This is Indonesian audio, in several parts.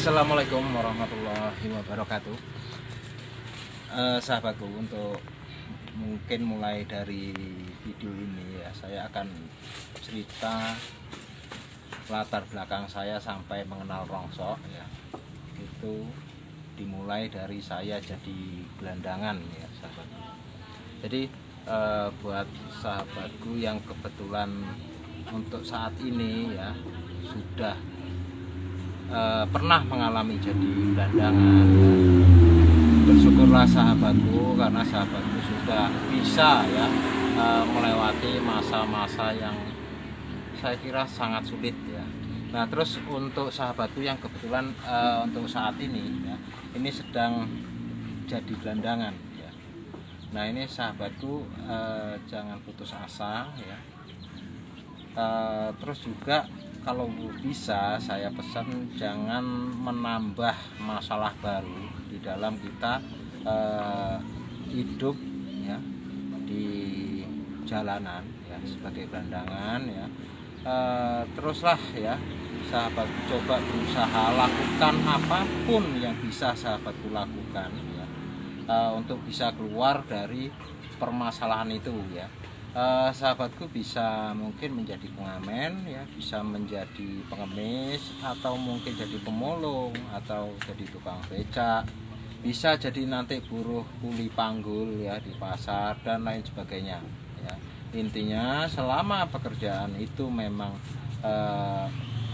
Assalamualaikum warahmatullahi wabarakatuh. Sahabatku, untuk mungkin mulai dari video ini ya, saya akan cerita latar belakang saya sampai mengenal rongsok ya. Itu dimulai dari saya jadi gelandangan ya, sahabatku. Jadi buat sahabatku yang kebetulan untuk saat ini ya sudah pernah mengalami jadi gelandangan ya, bersyukurlah sahabatku, karena sahabatku sudah bisa ya melewati masa-masa yang saya kira sangat sulit ya. Nah, terus untuk sahabatku yang kebetulan untuk saat ini ya, ini sedang jadi gelandangan ya. Nah, ini sahabatku, jangan putus asa ya. Terus juga kalau bisa saya pesan jangan menambah masalah baru di dalam kita hidup ya di jalanan ya sebagai gelandangan ya. Teruslah ya sahabat, coba berusaha lakukan apapun yang bisa sahabatku lakukan ya, untuk bisa keluar dari permasalahan itu ya. Sahabatku bisa mungkin menjadi pengamen ya, bisa menjadi pengemis, atau mungkin jadi pemulung, atau jadi tukang becak, bisa jadi nanti buruh kuli panggul ya di pasar dan lain sebagainya ya. Intinya selama pekerjaan itu memang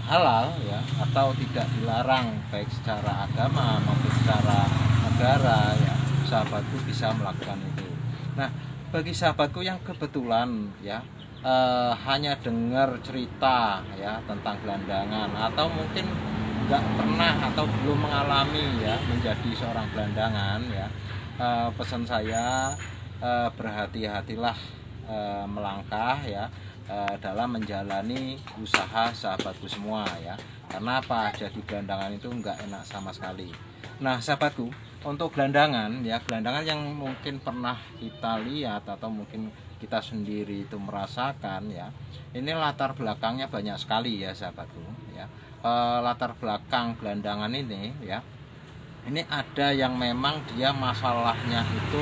halal ya, atau tidak dilarang baik secara agama maupun secara negara ya, sahabatku bisa melakukan itu. Nah, bagi sahabatku yang kebetulan ya hanya dengar cerita ya tentang gelandangan, atau mungkin nggak pernah atau belum mengalami ya menjadi seorang gelandangan ya, pesan saya, berhati-hatilah melangkah ya dalam menjalani usaha sahabatku semua ya. Karena apa? Jadi gelandangan itu nggak enak sama sekali. Nah, sahabatku, untuk gelandangan ya, gelandangan yang mungkin pernah kita lihat atau mungkin kita sendiri itu merasakan ya, ini latar belakangnya banyak sekali ya sahabatku ya. Latar belakang gelandangan ini ya, ini ada yang memang dia masalahnya itu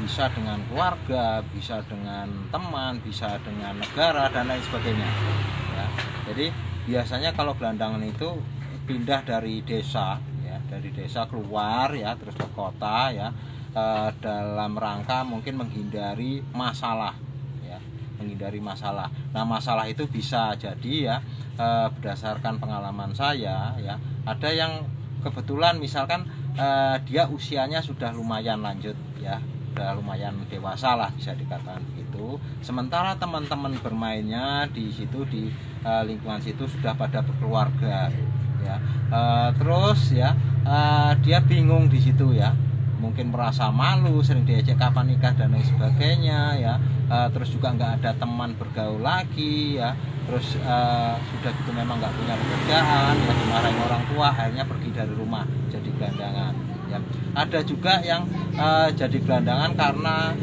bisa dengan keluarga, bisa dengan teman, bisa dengan negara dan lain sebagainya ya. Jadi biasanya kalau gelandangan itu pindah dari desa ya, dari desa keluar ya, terus ke kota ya, dalam rangka mungkin menghindari masalah ya, menghindari masalah. Nah, masalah itu bisa jadi ya, berdasarkan pengalaman saya ya, ada yang kebetulan misalkan dia usianya sudah lumayan lanjut ya, sudah lumayan dewasa lah bisa dikatakan begitu. Sementara teman-teman bermainnya di situ, di lingkungan situ sudah pada berkeluarga ya. Terus ya dia bingung di situ ya, mungkin merasa malu, sering diajak kapan nikah dan lain sebagainya ya. Terus juga nggak ada teman bergaul lagi ya. Terus sudah gitu memang nggak punya pekerjaan ya, dimarahin orang tua, akhirnya pergi dari rumah jadi gelandangan ya. Ada juga yang jadi gelandangan karena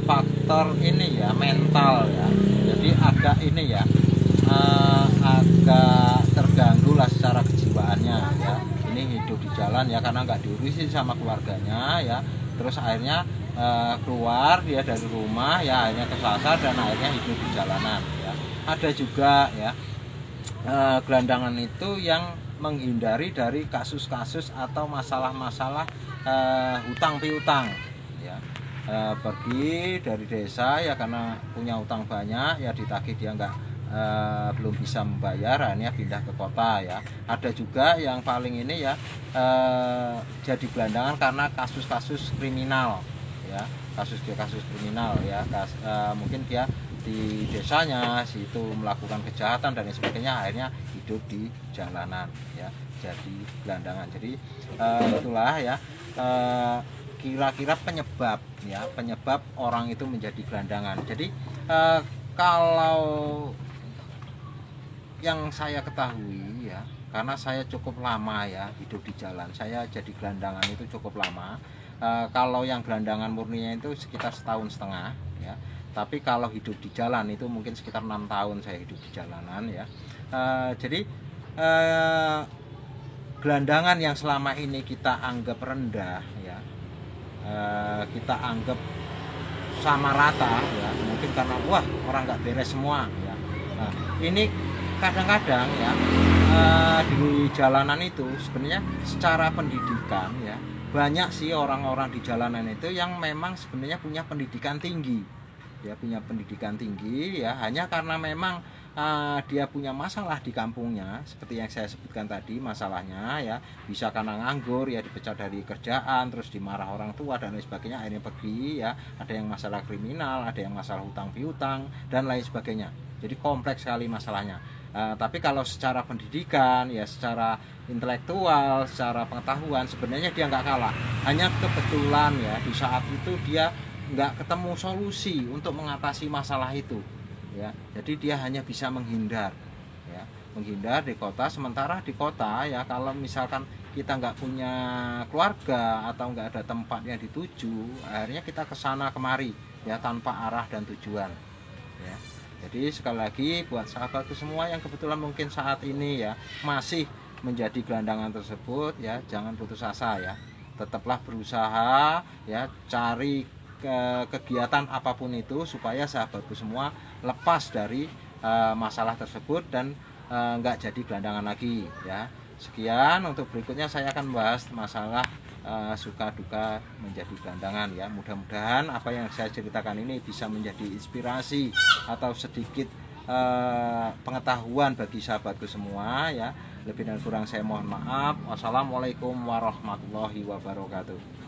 faktor ini ya, mental ya. Jadi agak ini ya, agak terganggu lah secara kejiwaannya ya. Ini hidup di jalan ya karena nggak diurusin sama keluarganya ya. Terus akhirnya keluar dia dari rumah ya, akhirnya kesasar dan akhirnya hidup di jalanan ya. Ada juga ya gelandangan itu yang menghindari dari kasus-kasus atau masalah-masalah hutang piutang ya. Pergi dari desa ya karena punya utang banyak ya, ditagih dia belum bisa membayar, akhirnya pindah ke kota ya. Ada juga yang paling ini ya, jadi gelandangan karena kasus-kasus kriminal ya, kasus kriminal ya. Mungkin dia di desanya situ melakukan kejahatan dan sebagainya, akhirnya hidup di jalanan ya, jadi gelandangan. Jadi itulah ya kira-kira penyebab ya, penyebab orang itu menjadi gelandangan. Jadi kalau yang saya ketahui ya, karena saya cukup lama ya hidup di jalan, saya jadi gelandangan itu cukup lama. Kalau yang gelandangan murninya itu sekitar setahun setengah ya, tapi kalau hidup di jalan itu mungkin sekitar 6 tahun saya hidup di jalanan ya. Jadi gelandangan yang selama ini kita anggap rendah ya, kita anggap sama rata ya, mungkin karena wah orang nggak beres semua ya. Nah, ini kadang-kadang ya di jalanan itu sebenarnya secara pendidikan ya, banyak sih orang-orang di jalanan itu yang memang sebenarnya punya pendidikan tinggi ya, punya pendidikan tinggi ya, hanya karena memang dia punya masalah di kampungnya seperti yang saya sebutkan tadi, masalahnya ya bisa karena nganggur ya, dipecat dari kerjaan, terus dimarah orang tua dan lain sebagainya, akhirnya pergi ya, ada yang masalah kriminal, ada yang masalah hutang piutang dan lain sebagainya. Jadi kompleks sekali masalahnya. Tapi kalau secara pendidikan ya, secara intelektual, secara pengetahuan sebenarnya dia nggak kalah, hanya kebetulan ya di saat itu dia nggak ketemu solusi untuk mengatasi masalah itu ya, jadi dia hanya bisa menghindar ya, menghindar di kota. Sementara di kota ya, kalau misalkan kita nggak punya keluarga atau nggak ada tempat yang dituju, akhirnya kita kesana kemari ya tanpa arah dan tujuan ya. Jadi sekali lagi buat sahabatku semua yang kebetulan mungkin saat ini ya masih menjadi gelandangan tersebut ya, jangan putus asa ya, tetaplah berusaha ya, cari kegiatan apapun itu supaya sahabatku semua lepas dari masalah tersebut dan nggak jadi gelandangan lagi ya. Sekian, untuk berikutnya saya akan membahas masalah suka duka menjadi gelandangan ya. Mudah-mudahan apa yang saya ceritakan ini bisa menjadi inspirasi atau sedikit pengetahuan bagi sahabatku semua ya. Lebih dan kurang saya mohon maaf. Wassalamualaikum warahmatullahi wabarakatuh.